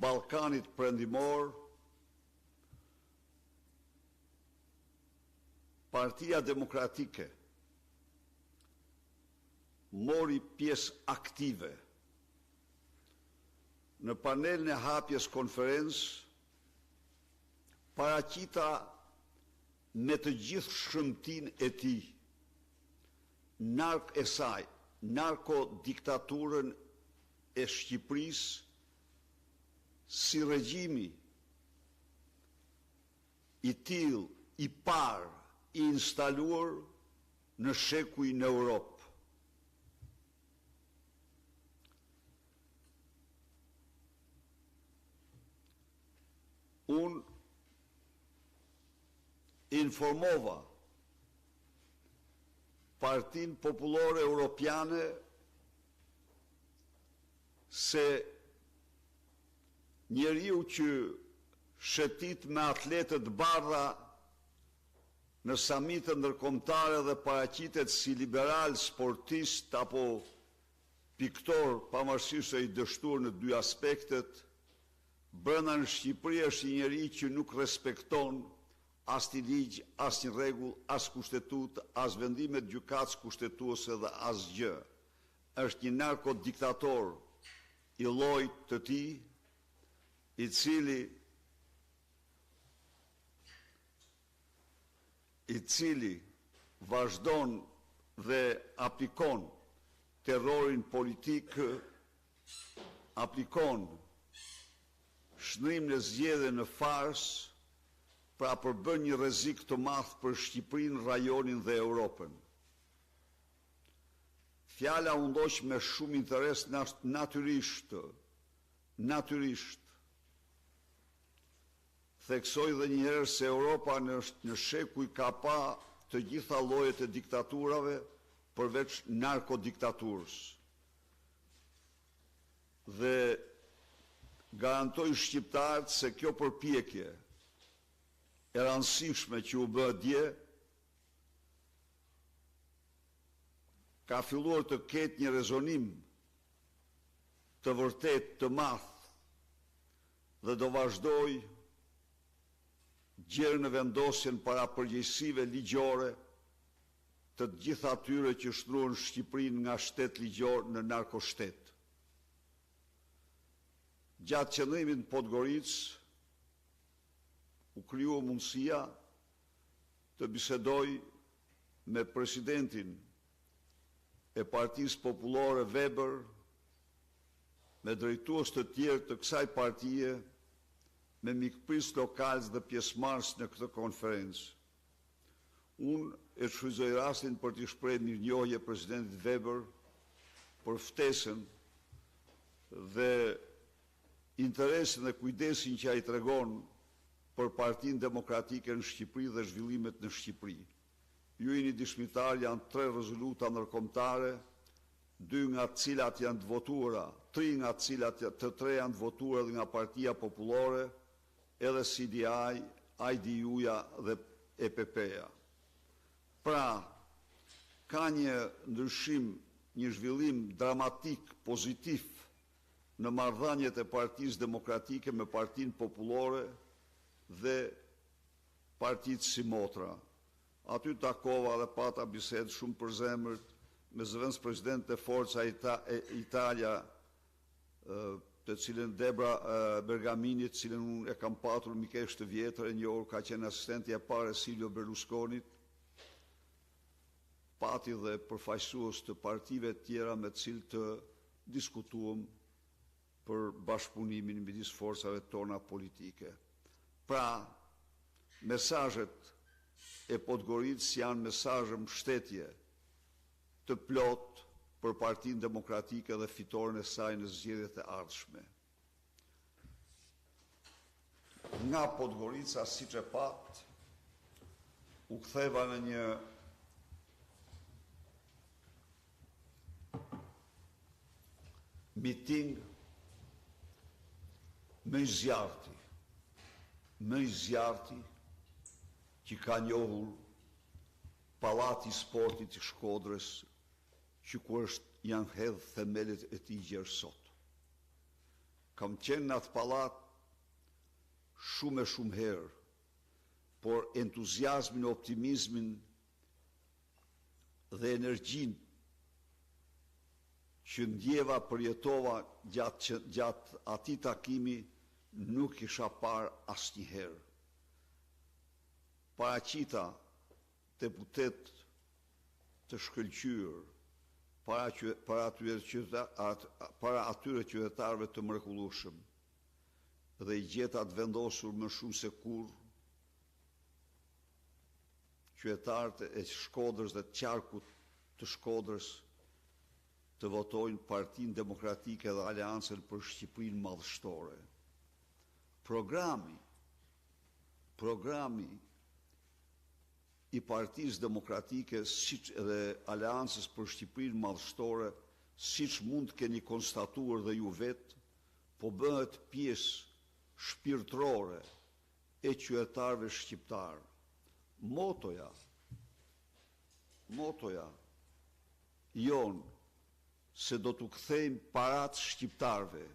Ballkanit Perëndimor, Partia Demokratike mori pjesë aktive në panelin e hapjes konferencë, paraqita me të gjithë shëmtin e tij, narkodiktaturën e Shqipërisë si regjimi i tillë i parë i instaluar në shekuj në Europë. Unë informova Partinë Popullore Europiane se njeriu që shëtit me atletët bardha në samitë ndërkombëtare dhe paraqitet si liberal, sportist apo piktor, pavarësisht se i dështuar në dy aspektet, brenda në Shqipëri është një njeri që nuk respekton as një ligj, as një rregull, as kushtetutë, as vendimet gjykatës kushtetuese dhe as gjë. Është një narkodiktator i llojit të tij, i cili vazhdon dhe aplikon terrorin politik, aplikon shënrim në zgjedhje në fars, pra përbën një rrezik të madh për Shqipërinë, rajonin dhe Europën. Fjala u ndoq me shumë interes natyrisht. Theksoj dhe njëherë se Europa në shekuj ka pa të gjitha llojet e diktaturave përveç narkodiktaturës. Dhe garantoj shqiptarët se kjo përpjekje e rëndësishme që u bë dje ka filluar të ketë një rezonim të vërtet të madh dhe do vazhdoj gjerë në vendosjen para përgjegjësive ligjore të gjitha atyre që shtruan Shqipërinë nga shtet ligjor në narkoshtet. Gjatë qëndrimit në Podgoricë u krijua mundësia të bisedoj me presidentin e Partisë Popullore Weber, me drejtues të tjerë të kësaj partie, me mikpris lokalës dhe pjesëmarrës në këtë konferencë. Unë e shfrytëzoj rastin për t'i shprehur mirënjohje presidentit Weber për ftesën dhe interesin dhe kujdesin që ai tregon për Partinë Demokratike në Shqipëri dhe zhvillimet në Shqipëri. Ju jeni dëshmitar, janë 3 rezoluta ndërkombëtare, 2 nga të cilat janë të votuara, 3 nga të cilat të 3 janë të votuara dhe nga Partia Popullore, edhe CDI, IDU-ja dhe EPP-ja. Pra, ka një ndryshim, një zhvillim dramatik, pozitiv në marrëdhëniet e Partisë Demokratike me Partinë Popullore dhe partitë si motra. Aty takova dhe pata bisedë shumë përzemërt me zëvendës president e Forca Italia, të cilën Debra Bergamini, të cilën unë e kam patur mikesh të vjetër, e një orë ka qenë asistenti e parë Silvio Berlusconit, pati dhe përfaqësues të partive tjera me të cilë të diskutuam për bashkëpunimin midis forcave tona politike. Pra, mesazhet e Podgoricës janë mesazhe mbështetje të plot për Partinë Demokratike dhe fitoren e saj në zgjedhjet e ardhshme. Nga Podgorica, siç e pat, u ktheva në një miting me zjarti që ka njohur Pallati i Sportit i Shkodrës, që ku janë hedhë themelet e tij gjerë sot. kam qenë në atë pallat shumë e shumë herë, por entuziazmin, optimizmin dhe energjin që ndjeva përjetova gjatë atij takimi nuk isha parë asnjëherë. Paraqita deputet të shkëlqyer, para atyre qytetarëve të mrekullueshëm, dhe i gjeta të vendosur më shumë se kurrë qytetarët e Shkodrës dhe të qarkut të Shkodrës të votojnë Partinë Demokratike dhe Aleancën për Shqipërinë Madhështore. Programi i Partisë Demokratike dhe Aleancës për Shqipërinë Madhështore, siç mund të keni konstatuar dhe ju vetë, po bëhet pjesë shpirtërore e qytetarëve shqiptarë. Motoja jonë se do t'u kthejmë parat shqiptarëve,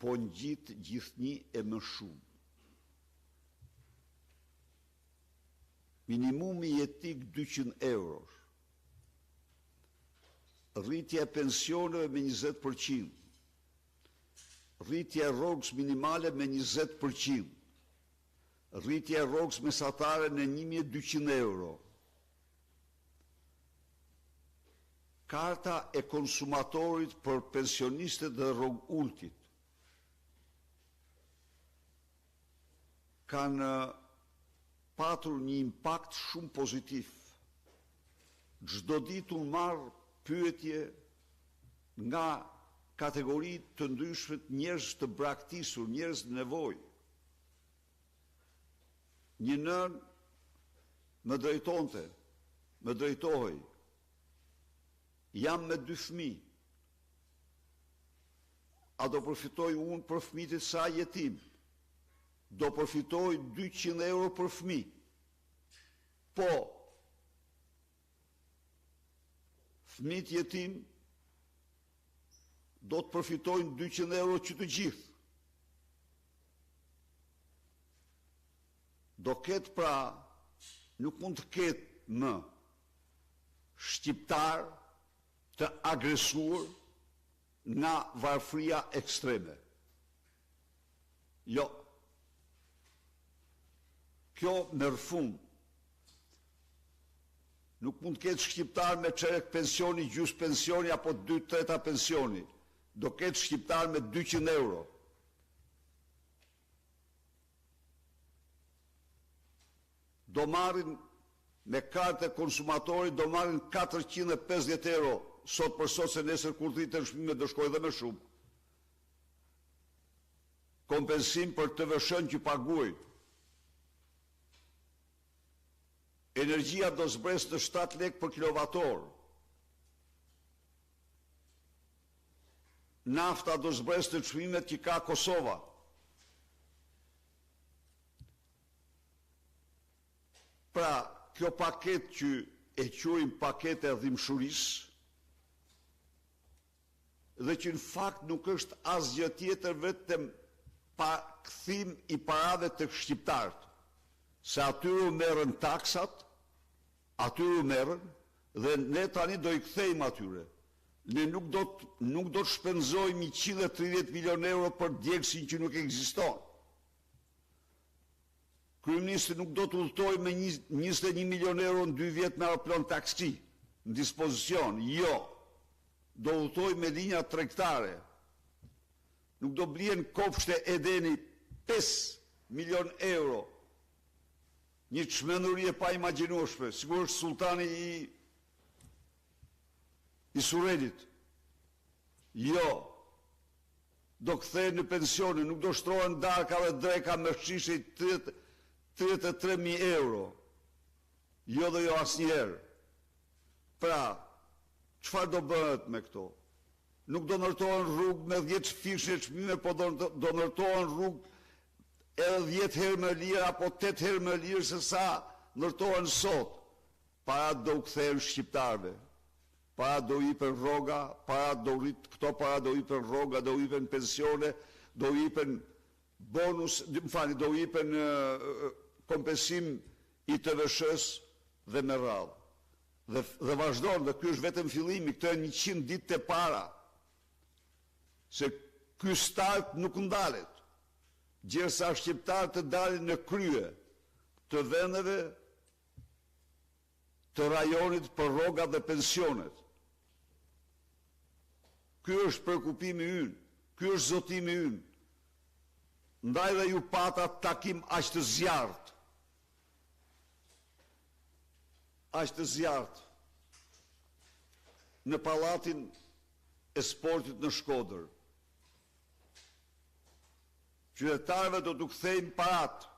po ngjit gjithnjë e më shumë. Minimumi jetik 200 euro, rritja e pensioneve me 20%, rritja e rrogës minimale me 20%, rritja e rrogës mesatare në 1.200 euro, karta e konsumatorit për pensionistët dhe rrogultit, kanë patur një impakt shumë pozitiv. Çdo ditë unë marr pyetje nga kategori të ndryshme, njerëz të braktisur, njerëz në nevojë. Një nën më drejtohej, jam me 2 fëmijë, a do përfitoj unë për fëmijët e saj jetim? Do përfitoj 200 euro për fëmijë. Po, fëmijët jetim do të përfitojnë 200 euro që të gjithë. Do ketë pra, nuk mund të ketë më shqiptar të agresuar nga varfëria ekstreme. Jo. Kjo merr fund. Nuk mund të ketë shqiptar me çerek pensioni, gjys pensioni apo 2/3 pensioni. Do ketë shqiptar me 200 euro. Do marrin me kartë e konsumatorit, do marrin 450 euro sot për sot, se nesër kur thitën shpime do shkojë dhe më shumë. Kompensim për TVSH-n që paguaj. Energjia do zbres në 7 lekë për kilovator. Nafta do zbres në çmimet që ka Kosova. Pra, kjo paket që e quajmë paketë e dhimbshurisë, dhe që në fakt nuk është asgjë tjetër vetëm pa kthim i parave tek shqiptarët, se atyre u merren taksat, atyre u merren, dhe ne tani do i kthejmë atyre. Ne nuk do të shpenzojmë 130 milion euro për djegësin që nuk ekziston. Kryeministri nuk do të udhtojë me 21 milion euro në 2 vjet me aeroplan taksi në dispozicion. Jo. Do udhtojë me linja tregtare. Nuk do blien kopshte Edeni 5 milion euro. Një çmenduri e pa imagjinueshme, sigurisht sultani i Surrenit. Jo. Do kthehen në pensione, nuk do shtrohen darka dhe dreka me shishe 33.000 euro. Jo dhe jo asnjëherë. Pra, çfarë do bëhet me këto? Nuk do ndërtohen rrugë me 10 fishë çmime, po do ndërtohen rrugë edhe 10 herë më lirë apo 8 herë më lirë se sa ndërtohen sot. Parat do u kthehen shqiptarëve. para do hipen rroga, këto para do hipen rroga, do hipen pensione, do hipen bonus, do hipen kompensim i të vëshës dhe me radhë. Dhe vazhdojnë, dhe ky është vetëm fillimi, këto e 100 ditë të para, se ky start nuk ndalet, gjersa shqiptarët të dalin në krye të vendeve të rajonit për rrogat dhe pensionet. Ky është shqetësimi ynë, ky është zotimi ynë. Ndaj dhe ju pata takim aq të zjarrt. Aq të zjarrt në Pallatin e Sportit në Shkodër. Qytetarëve do t'u kthejmë parat